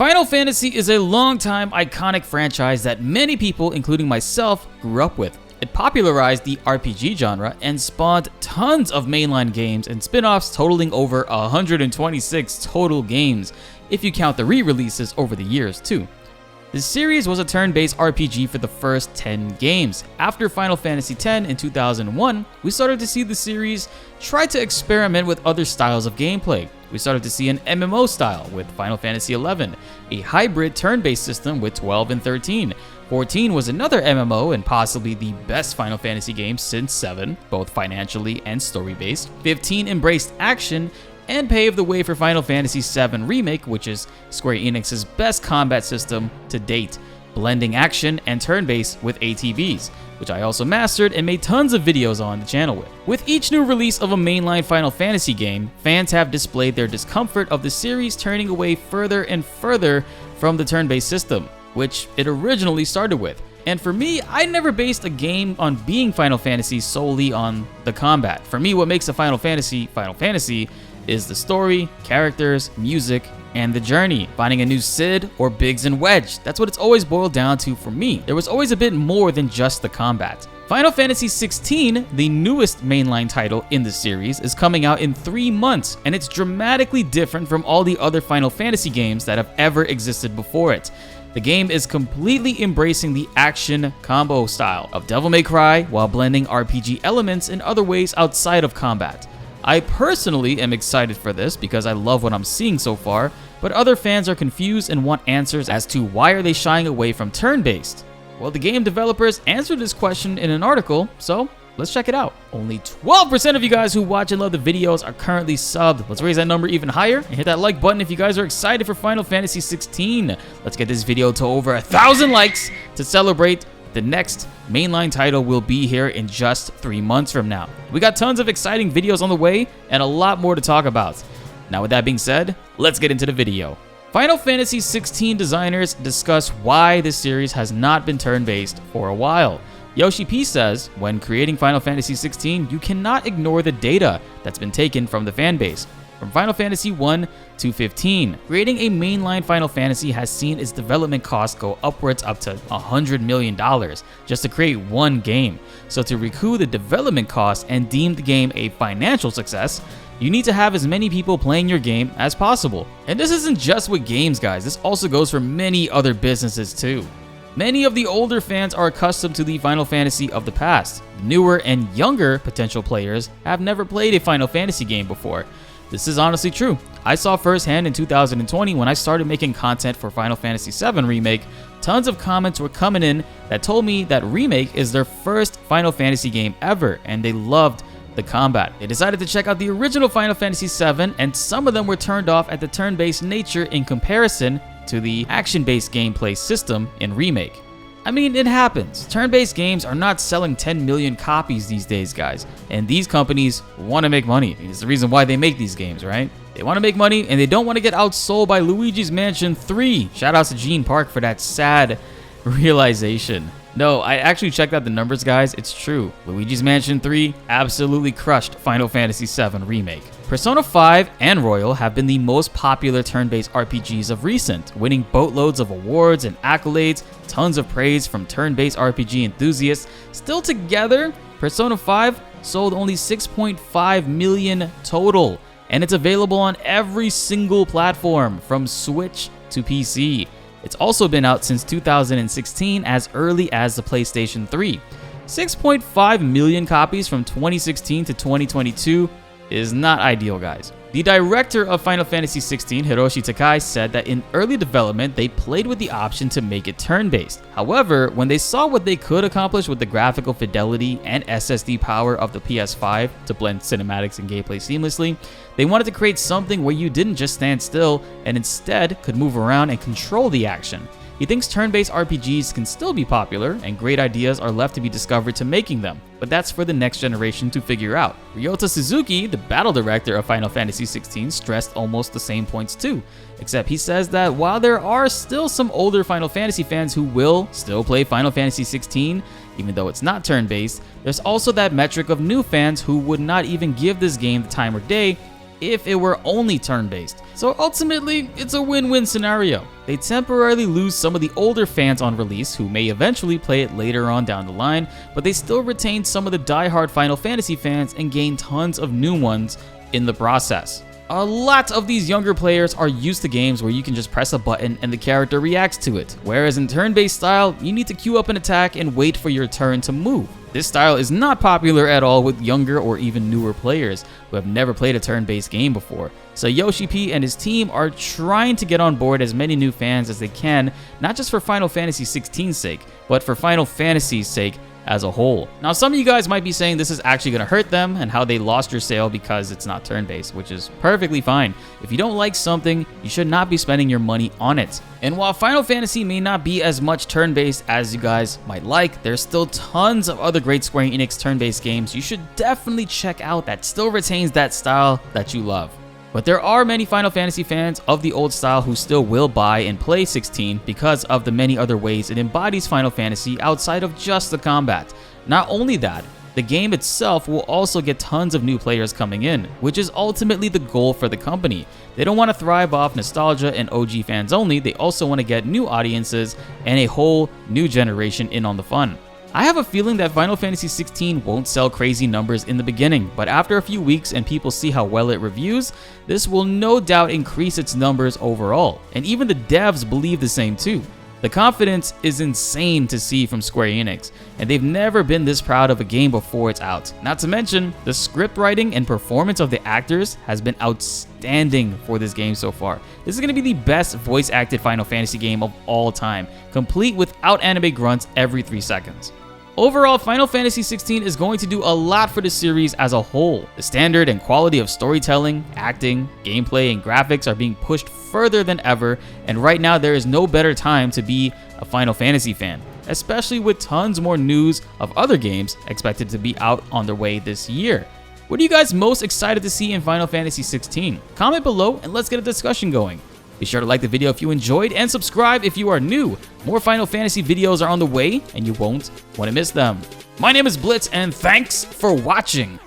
Final Fantasy is a long-time iconic franchise that many people, including myself, grew up with. It popularized the RPG genre and spawned tons of mainline games and spin-offs totaling over 126 total games, if you count the re-releases over the years too. The series was a turn-based RPG for the first 10 games. After Final Fantasy X in 2001, we started to see the series try to experiment with other styles of gameplay. We started to see an MMO style with Final Fantasy XI, a hybrid turn-based system with 12 and 13. 14 was another MMO and possibly the best Final Fantasy game since 7, both financially and story-based. 15 embraced action and paved the way for Final Fantasy VII Remake, which is Square Enix's best combat system to date, blending action and turn-based with ATVs, which I also mastered and made tons of videos on the channel with. With each new release of a mainline Final Fantasy game, fans have displayed their discomfort of the series turning away further and further from the turn-based system, which it originally started with. And for me, I never based a game on being Final Fantasy solely on the combat. For me, what makes a Final Fantasy is the story, characters, music, and the journey. Finding a new Cid or Biggs and Wedge, that's what it's always boiled down to for me. There was always a bit more than just the combat. Final Fantasy XVI, the newest mainline title in the series, is coming out in 3 months, and it's dramatically different from all the other Final Fantasy games that have ever existed before it. The game is completely embracing the action combo style of Devil May Cry while blending RPG elements in other ways outside of combat. I personally am excited for this because I love what I'm seeing so far, but other fans are confused and want answers as to why are they shying away from turn-based. Well, the game developers answered this question in an article, so let's check it out. Only 12% of you guys who watch and love the videos are currently subbed. Let's raise that number even higher and hit that like button if you guys are excited for Final Fantasy XVI. Let's get this video to over 1,000 likes to celebrate. The next mainline title will be here in just 3 months from now. We got tons of exciting videos on the way and a lot more to talk about. Now with that being said, let's get into the video. Final Fantasy XVI designers discuss why this series has not been turn-based for a while. Yoshi P says, when creating Final Fantasy XVI, you cannot ignore the data that's been taken from the fanbase. From Final Fantasy 1 to 15, creating a mainline Final Fantasy has seen its development costs go upwards up to $100 million just to create one game. So to recoup the development costs and deem the game a financial success, you need to have as many people playing your game as possible. And this isn't just with games, guys, this also goes for many other businesses too. Many of the older fans are accustomed to the Final Fantasy of the past. Newer and younger potential players have never played a Final Fantasy game before. This is honestly true. I saw firsthand in 2020 when I started making content for Final Fantasy VII Remake, tons of comments were coming in that told me that Remake is their first Final Fantasy game ever, and they loved the combat. They decided to check out the original Final Fantasy VII, and some of them were turned off at the turn-based nature in comparison to the action-based gameplay system in Remake. I mean, it happens. Turn-based games are not selling 10 million copies these days, guys. And these companies want to make money. It's the reason why they make these games, right? They want to make money and they don't want to get outsold by Luigi's Mansion 3. Shout out to Gene Park for that sad realization. No, I actually checked out the numbers, guys. It's true. Luigi's Mansion 3 absolutely crushed Final Fantasy VII Remake. Persona 5 and Royal have been the most popular turn-based RPGs of recent, winning boatloads of awards and accolades, tons of praise from turn-based RPG enthusiasts. Still together, Persona 5 sold only 6.5 million total, and it's available on every single platform, from Switch to PC. It's also been out since 2016, as early as the PlayStation 3. 6.5 million copies from 2016 to 2022 is not ideal, guys. The director of Final Fantasy XVI, Hiroshi Takai, said that in early development, they played with the option to make it turn-based. However, when they saw what they could accomplish with the graphical fidelity and SSD power of the PS5 to blend cinematics and gameplay seamlessly, they wanted to create something where you didn't just stand still and instead could move around and control the action. He thinks turn-based RPGs can still be popular, and great ideas are left to be discovered to making them, but that's for the next generation to figure out. Ryota Suzuki, the battle director of Final Fantasy XVI, stressed almost the same points too, except he says that while there are still some older Final Fantasy fans who will still play Final Fantasy XVI, even though it's not turn-based, there's also that metric of new fans who would not even give this game the time of day if it were only turn-based. So ultimately, it's a win-win scenario. They temporarily lose some of the older fans on release who may eventually play it later on down the line, but they still retain some of the die-hard Final Fantasy fans and gain tons of new ones in the process. A lot of these younger players are used to games where you can just press a button and the character reacts to it, whereas in turn-based style, you need to queue up an attack and wait for your turn to move. This style is not popular at all with younger or even newer players who have never played a turn-based game before. So Yoshi P and his team are trying to get on board as many new fans as they can, not just for Final Fantasy 16's sake, but for Final Fantasy's sake as a whole. Now, some of you guys might be saying this is actually going to hurt them and how they lost your sale because it's not turn-based, which is perfectly fine. If you don't like something, you should not be spending your money on it. And while Final Fantasy may not be as much turn-based as you guys might like, there's still tons of other great Square Enix turn-based games you should definitely check out that still retains that style that you love. But there are many Final Fantasy fans of the old style who still will buy and play 16 because of the many other ways it embodies Final Fantasy outside of just the combat. Not only that, the game itself will also get tons of new players coming in, which is ultimately the goal for the company. They don't want to thrive off nostalgia and OG fans only, they also want to get new audiences and a whole new generation in on the fun. I have a feeling that Final Fantasy 16 won't sell crazy numbers in the beginning, but after a few weeks and people see how well it reviews, this will no doubt increase its numbers overall, and even the devs believe the same too. The confidence is insane to see from Square Enix, and they've never been this proud of a game before it's out. Not to mention, the script writing and performance of the actors has been outstanding for this game so far. This is going to be the best voice-acted Final Fantasy game of all time, complete without anime grunts every 3 seconds. Overall, Final Fantasy 16 is going to do a lot for the series as a whole. The standard and quality of storytelling, acting, gameplay, and graphics are being pushed further than ever, and right now there is no better time to be a Final Fantasy fan, especially with tons more news of other games expected to be out on their way this year. What are you guys most excited to see in Final Fantasy 16? Comment below and let's get a discussion going. Be sure to like the video if you enjoyed and subscribe if you are new. More Final Fantasy videos are on the way and you won't want to miss them. My name is BltzZ and thanks for watching.